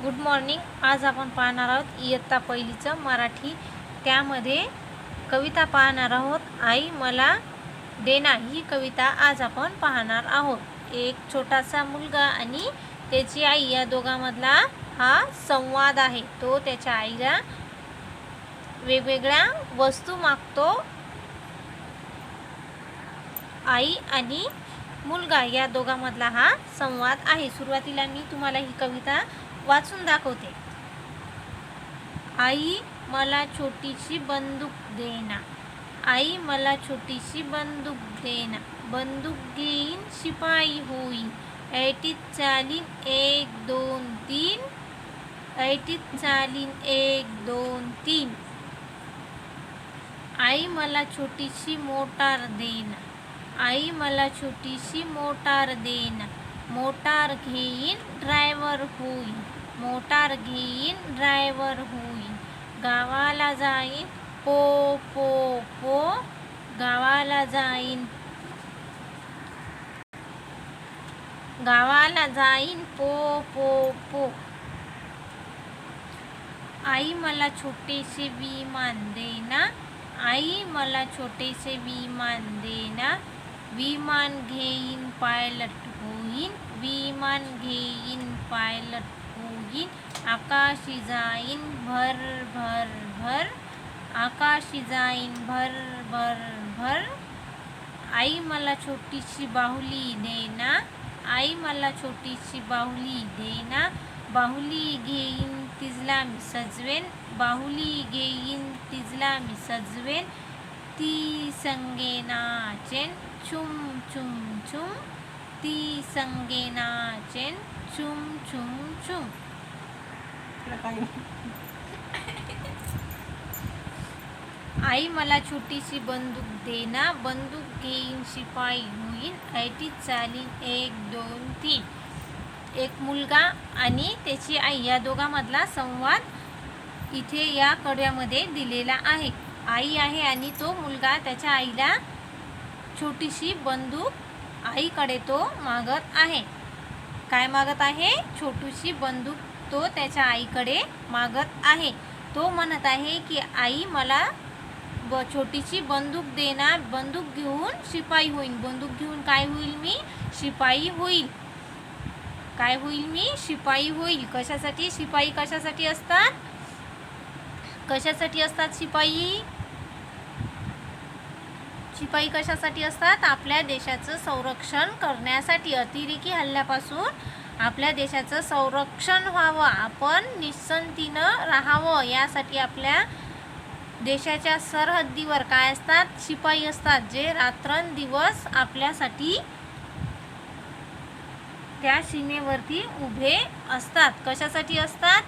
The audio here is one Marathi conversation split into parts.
Good morning. आज आपण पाहणार आहोत इयत्ता पहिलीचं मराठी. त्यामध्ये कविता पाहणार आहोत. आई मला देना ही कविता आज आपण पाहणार आहोत. एक छोटासा मुलगा आणि त्याची आई या दोघांमधला हा संवाद आहे. तो त्याच्या आईला वेगवेगळ्या वस्तू मागतो. आई आणि मुलगा या दोघांमधला हा संवाद आहे. सुरुवातीला मी तुम्हाला ही कविता वाचून दाखवते. आई मला छोटीशी बंदूक देना, आई मला छोटीशी बंदूक देना, बंदूक घेईन शिपाई होईन, ऐटीत चालीन 1 2 3, ऐटीत चालीन 1 2 3. आई मला छोटीशी मोटार देना, आई मला छोटीशी मोटार देना, मोटार घेईन ड्रायव्हर होईन, मोटार घेईन ड्रायव्हर होईन, गावाला जाईन पो पो पो, गावाला जाईन, गावाला जाईन पो पो पो. आई मला छोटेसे विमान देना, आई मला छोटेसे विमान देना, विमान घेईन पायलट होईन, विमान घेईन पायलट होईन, आकाशी जाईन भर भर भर, आकाशी जाईन भर भर भर. आई मला छोटीशी बाहुली देना, आई मला छोटीशी बाहुली देना, बाहुली घेईन तिजला मी सजवेन, बाहुली घेईन तिजला मी सजवेन, ती संगे नाचेन छुम छुम छुम, ती संगे नाचेन छुम छुम छुम. आई मला छोटीशी बंदूक देना, बंदूक घेईन शिपाई होईन, ऐटीत चालीन 1 2 3. एक मुलगा आणि त्याची आई या दोघांमधला संवाद इथे या कडव्यामध्ये दिलेला आहे. आई आहे आणि तो मुलगा त्याच्या आईला छोटीशी बंदूक आईकडे तो मागत आहे. काय मागत आहे? छोटीशी बंदूक तो त्याच्या आईकडे मागत आहे. तो म्हणत आहे की आई मला छोटीशी बंदूक देना, बंदूक घेऊन शिपाई होईन, बंदूक घेऊन काय होईल मी? शिपाई होईल. काय होईल मी? शिपाई होईल. कशासाठी? शिपाई कशासाठी असतात? कशासाठी असतात शिपाई? शिपाई कशासाठी असतात? आपल्या देशाचं संरक्षण करण्यासाठी, अतिरेकी हल्ल्यापासून आपल्या देशाचं संरक्षण व्हावं, आपण निश्चिंतीनं राहावं, यासाठी आपल्या देशाच्या सरहद्दीवर काय असतात? शिपाई असतात, जे रात्रंदिवस आपल्यासाठी त्या सीमेवरती उभे असतात. कशासाठी असतात?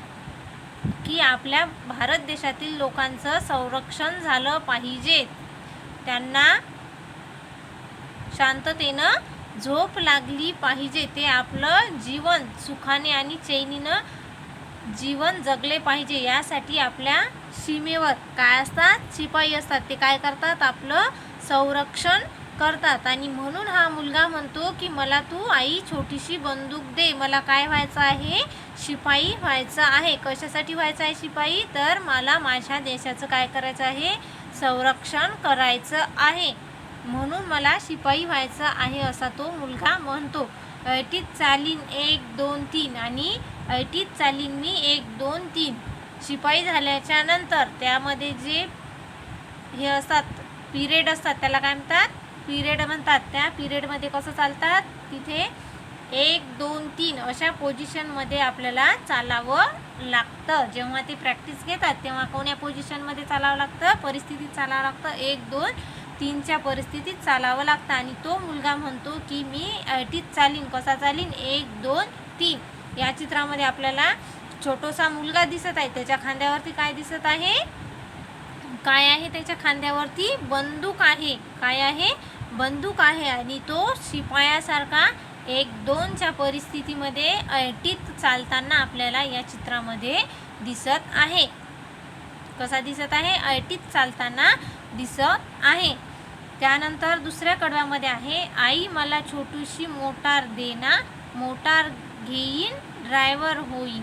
की आपल्या भारत देशातील लोकांचं संरक्षण झालं पाहिजे, त्यांना शांततेनं झोप लागली पाहिजे, ते आपलं जीवन सुखाने आणि चैनीनं जीवन जगले पाहिजे, यासाठी आपल्या सीमेवर काय असतात? शिपाई असतात. ते काय करतात? आपलं संरक्षण करतात. आणि म्हणून हा मुलगा म्हणतो की मला तू आई छोटीशी बंदूक दे, मला काय व्हायचं आहे? शिपाई व्हायचं आहे. कशासाठी व्हायचं आहे शिपाई? तर मला माझ्या देशाचं काय करायचं आहे? संरक्षण करायचं आहे, म्हणून मला शिपाई व्हायचं आहे, असा तो मुलगा म्हणतो. ऐटीत चालीन 1 2 3 आणि ऐटीत चालीन मी 1 2 3. शिपाई झाल्याच्या नंतर त्यामध्ये जे हे असतात, पिरियड असतात, त्याला काय म्हणतात? पिरियड म्हणतात. त्या पिरियडमध्ये कसं चालतात? तिथे 1 2 3 अशा पोझिशनमध्ये आपल्याला चालावं लागतं. जेव्हा ते प्रॅक्टिस घेतात तेव्हा कोण्या पोझिशनमध्ये चालावं लागतं? परिस्थितीत चालावं लागतं. 1 2 3च्या परिस्थितीत चालावं लागतं. आणि तो मुलगा म्हणतो की मी ऐटीत चालीन. कसा चालीन? 1 2 3. या चित्रामध्ये आपल्याला छोटासा मुलगा दिसत आहे. त्याच्या खांद्यावरती काय दिसत आहे? काय आहे? त्याच्या खांद्यावरती बंदूक आहे. काय आहे? बंदूक आहे. आणि तो शिपायासारखा 1 2च्या परिस्थितीमध्ये ऐटीत चालताना आपल्याला या चित्रामध्ये दिसत आहे. कसा दिसत आहे? ऐटीत चालताना दिसत आहे. त्यानंतर दुसऱ्या कडव्यामध्ये आहे, आई मला छोटीशी मोटार देना, मोटार घेईन ड्रायव्हर होईन,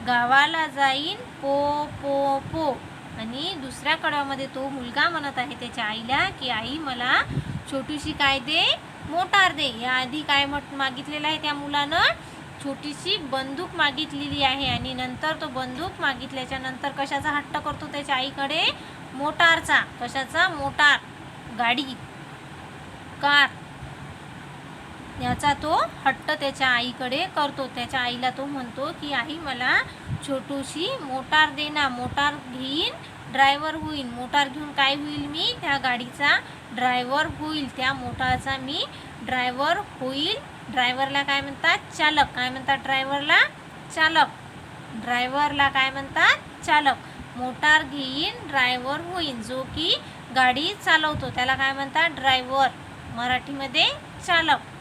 गावाला जाईन पो पो पो. आणि दुसऱ्या कडव्यामध्ये तो मुलगा म्हणत आहे त्याच्या आईला की आई मला छोटीशी काय दे, मोटार दे. याआधी काय मागितलेलं आहे त्या मुलानं, छोटीशी बंदूक मागितलेली आहे. आणि नंतर तो बंदूक मागितल्याच्या नंतर कशाचा हट्ट करतो त्याच्या आईकडे, मोटारचा. कशाचा, मोटार, गाडी, कार, याचा तो हट्ट त्याच्या आईकडे करतो. त्याच्या आईला तो म्हणतो की आई मला छोटीशी मोटार दे ना, मोटार घेईन ड्रायव्हर होईन. मोटार घेऊन काय होईल, मी त्या गाडीचा ड्रायव्हर होईल, त्या मोटारचा मी ड्रायव्हर होईल. ड्रायव्हरला काय म्हणतात, चालक. काय म्हणतात ड्रायव्हरला, चालक. ड्रायव्हरला काय म्हणतात, चालक. मोटार घेईन ड्रायव्हर होईन. जो की गाडी चालवतो त्याला काय म्हणतात, ड्रायव्हर. मराठीमध्ये चालक.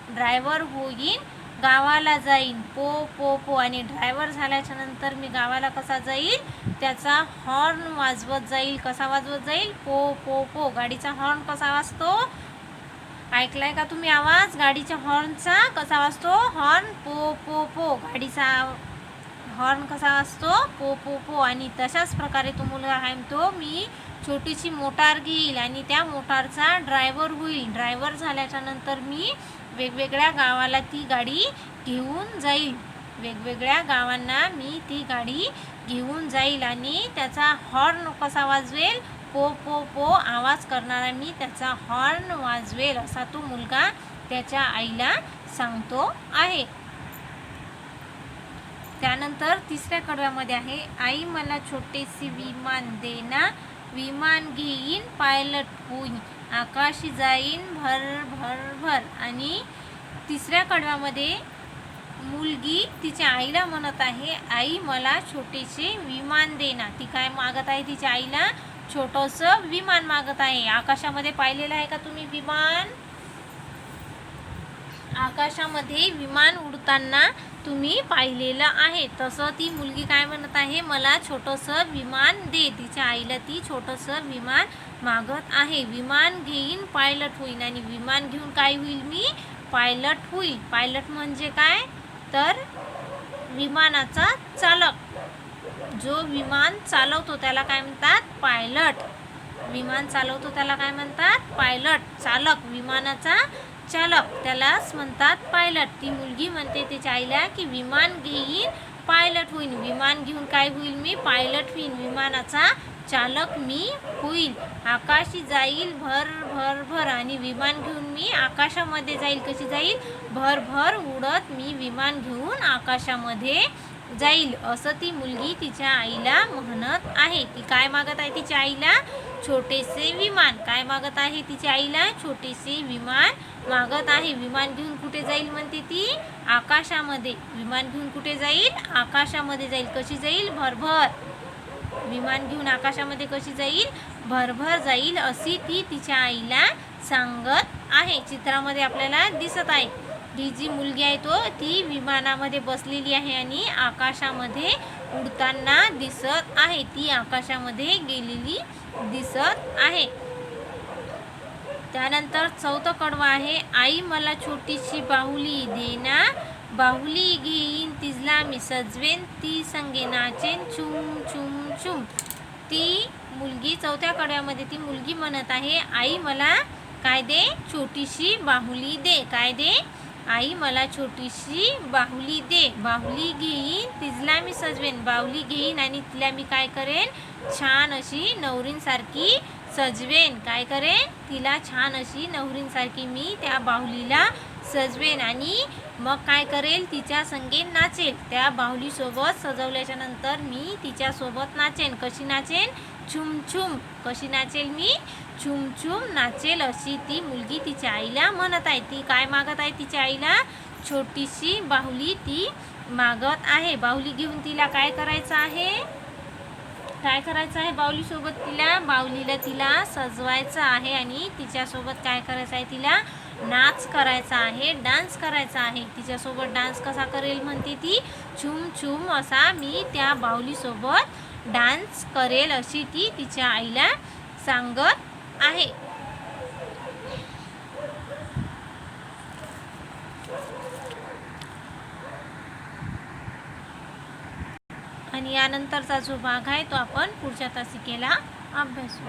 ड्रायव्हर होईन, गावाला जाईन पो पो पो. आणि ड्रायव्हर झाल्याच्या नंतर मी गावाला कसा जाईल, त्याचा हॉर्न वाजवत जाईल. कसा वाजवत जाईल, पो पो पो. गाडीचा हॉर्न कसा वाजतो, ऐकलाय का तुम्ही आवाज गाडीच्या हॉर्नचा, कसा वाजतो, हॉर्न पो पो पो. गाडीचा हॉर्न कसा वाजतो, पो पो पो. आणि तशाच प्रकारे तो मुलगा आहे तो मी छोटीशी मोटार घेईल आणि त्या मोटारचा ड्रायव्हर होईल. ड्रायव्हर झाल्याच्या नंतर मी वेगवेगळ्या गावाला ती गाडी घेऊन जाईल. वेगवेगळ्या गावांना मी ती गाडी घेऊन जाईल. आणि त्याचा हॉर्न कसा वाजवेल, पो पो पो आवाज करणारा मी त्याचा हॉर्न वाजवेल. असा तो मुलगा त्याच्या आईला सांगतो आहे. त्यानंतर तिसऱ्या कडव्यामध्ये आहे, आई मला छोटेसे विमान दे ना, विमान घेईन पायलट होईन, आकाशी जाईन भर भर भर. आणि तिसऱ्या कडव्यामध्ये मुलगी तिच्या आईला म्हणत आहे, आई मला छोटेसे विमान दे ना. ती काय मागत आहे तिच्या आईला, छोटंसं विमान मागत आहे. आकाशामध्ये पाहिलेलं आहे का तुम्ही विमान, आकाशामध्ये विमान उडताना तुम्ही पाहिलेलं आहे. तसं ती मुलगी काय म्हणत आहे, मला छोटंसं विमान दे. तिच्या आईला ती छोटंसं विमान मागत आहे. विमान घेईन पायलट होईन. आणि विमान घेऊन काय होईल, मी पायलट होईल. पायलट म्हणजे काय, तर विमानाचा चालक. जो विमान चालवतो त्याला काय म्हणतात, पायलट. विमान चालवतो त्याला काय म्हणतात, पायलट. चालक, विमानाचा चालक, त्यालाच म्हणतात पायलट. ती मुलगी म्हणते तिच्या आईला की विमान घेईन पायलट होईन. विमान घेऊन काय होईल, मी पायलट होईन, विमानाचा चालक मी होईल. आकाशी जाईल भर भर भर. आणि विमान घेऊन मी आकाशामध्ये जाईल. कशी जाईल, भर भर उडत मी विमान घेऊन आकाशामध्ये जाईल. असं ती मुलगी तिच्या आईला म्हणत आहे. ती काय मागत आहे तिच्या आईला, छोटेसे विमान. काय मागत आहे तिच्या आईला, छोटेसे विमान मागत आहे. विमान घेऊन कुठे जाईल म्हणते ती, आकाशामध्ये. विमान घेऊन कुठे जाईल, आकाशामध्ये जाईल. कशी जाईल, भरभर. विमान घेऊन आकाशामध्ये कशी जाईल, भरभर जाईल. अशी ती तिच्या आईला सांगत आहे. चित्रामध्ये आपल्याला दिसत आहे ही जी मुलगी आहे ती विमानामध्ये बसलेली आहे आणि आकाशामध्ये उडताना दिसत आहे. ती आकाशामध्ये गेलेली दिसत आहे. त्यानंतर चौथं कडवं आहे, आई मला छोटीशी बाहुली दे ना, बाहुली घेईन तिला मी सजवेन, ती संगे नाचेन चुम चुम चुम. ती मुलगी चौथ्या कडव्यामध्ये ती मुलगी म्हणत आहे, आई मला काय दे, छोटीशी बाहुली दे. काय दे, आई मला छोटीशी बाहुली दे. बाहुली घेईन तिला मी सजवेन. बाहुली घेईन आणि तिला मी काय करेन, छान अशी नवरींसारखी सजवेन. काय करेन, तिला छान अशी नवरींसारखी मी त्या बाहुलीला सजवेन. आणि मग काय करेल, तिच्या संगे नाचेल. त्या बाहुलीसोबत सजवल्याच्या नंतर मी तिच्यासोबत नाचेन. कशी नाचेन, छुम छुम. कशी नाचेल मी, छुम छुम नाचेल. अशी ती मुलगी तिच्या आईला म्हणत आहे. ती काय मागत आहे तिच्या आईला, छोटीशी बाहुली ती मागत आहे. बाहुली घेऊन तिला काय करायचं आहे, काय करायचं आहे, बाहुलीसोबत बाहुलीला तिला सजवायचं आहे. आणि तिच्यासोबत काय करायचं आहे, तिला नाच करायचा आहे, डान्स करायचा आहे. तिच्यासोबत डान्स कसा करेल म्हणते ती, छुम छुम असा मी त्या बाहुलीसोबत डान्स करेल. अशी ती तिच्या आईला सांगत आहे. आणि यानंतरचा जो भाग आहे तो आपण पुढच्या तासिकेला अभ्यासू.